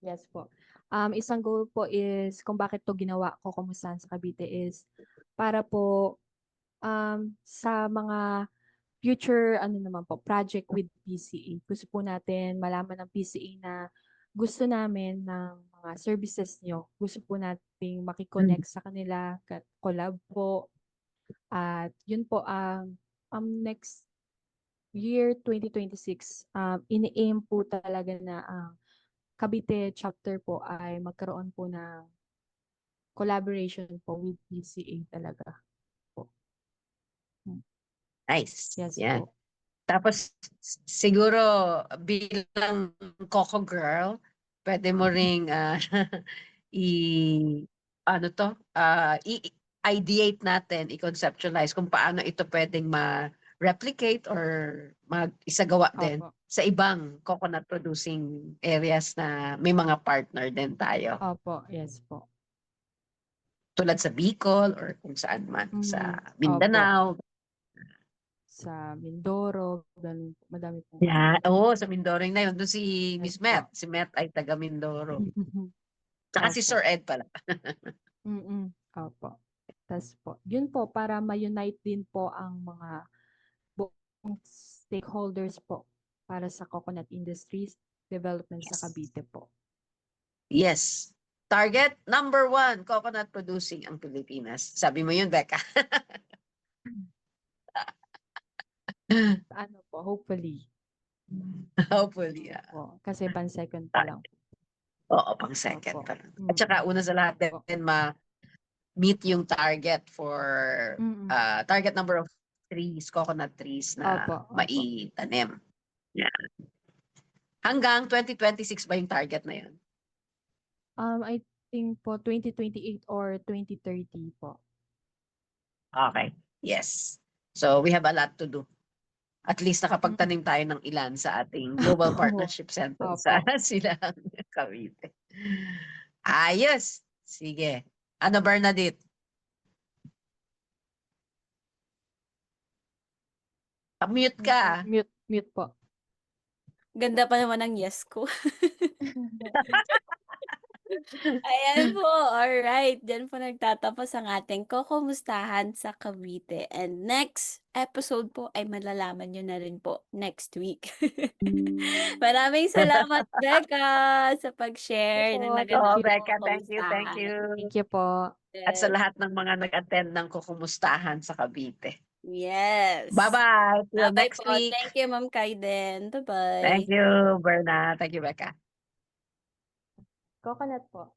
yes po. Isang goal po is kung bakit 'to ginawa ko kumustahan sa Cavite is para po, sa mga future ano naman po, project with PCA. Gusto po natin malaman ng PCA na gusto namin ng mga services niyo. Gusto po nating Hmm. maki-connect sa kanila, collab po at yun po next year 2026, ini-aim po talaga na ang Cavite chapter po ay magkaroon po ng collaboration po with PCA talaga po. Hmm, Nice, yes 'yan. po. Tapos siguro bilang Coco girl, puwede mo ring, i ano 'to, i-ideate natin, i-conceptualize kung paano ito puwedeng ma-replicate or isagawa din Opo, sa ibang coconut producing areas na may mga partner din tayo. opo, yes po. Tulad sa Bicol or kung saan man, sa Opo. Mindanao. Sa Mindoro, ganun po, madami pong ano. Oo, sa Mindoro na yun. Do'n si Yes Miss Met. po. Si Met ay taga Mindoro. Tsaka si Opo. Sir Ed pala. Opo. Tas po, yun po para ma-unite din po ang mga buong stakeholders po para sa coconut industries development sa Yes. Cavite po. Yes. Target number 1, coconut producing ang Pilipinas. Sabi mo yun, Becca. Ano po, hopefully. Hopefully, Opo, kasi pan-second pa Ah, lang. Oo, pang second Opo. pa lang. At saka una sa lahat Opo. din ma-meet yung target for target number of trees, coconut trees na Opo, opo. maitanim. Yan. Hanggang 2026 ba yung target na yun? I think po 2028 or 2030 po. Okay. Yes. So we have a lot to do. At least Mm. nakapagtanim tayo ng ilan sa ating Global Opo. Partnership Center sa Opo. Silang Cavite. Ayos. Sige. Ano, Bernadette? Mute ka. Mute po. Ganda pa naman ng yes ko. Ayan po, alright. Diyan po nagtatapos ang ating kokumustahan sa Cavite. And next episode po ay malalaman nyo na rin po next week. Maraming salamat, Becca, sa pag-share ng Thank Oo, naganap you. Becca, mong thank you, thank kamustahan. you. Thank you po. At sa lahat ng mga nag-attend ng kukumustahan sa Cavite. Yes. Bye-bye. Till Bye-bye next po. week. Thank you, Ma'am Kaiden. Bye-bye. Thank you, Berna. Thank you, Becca. Coconut po.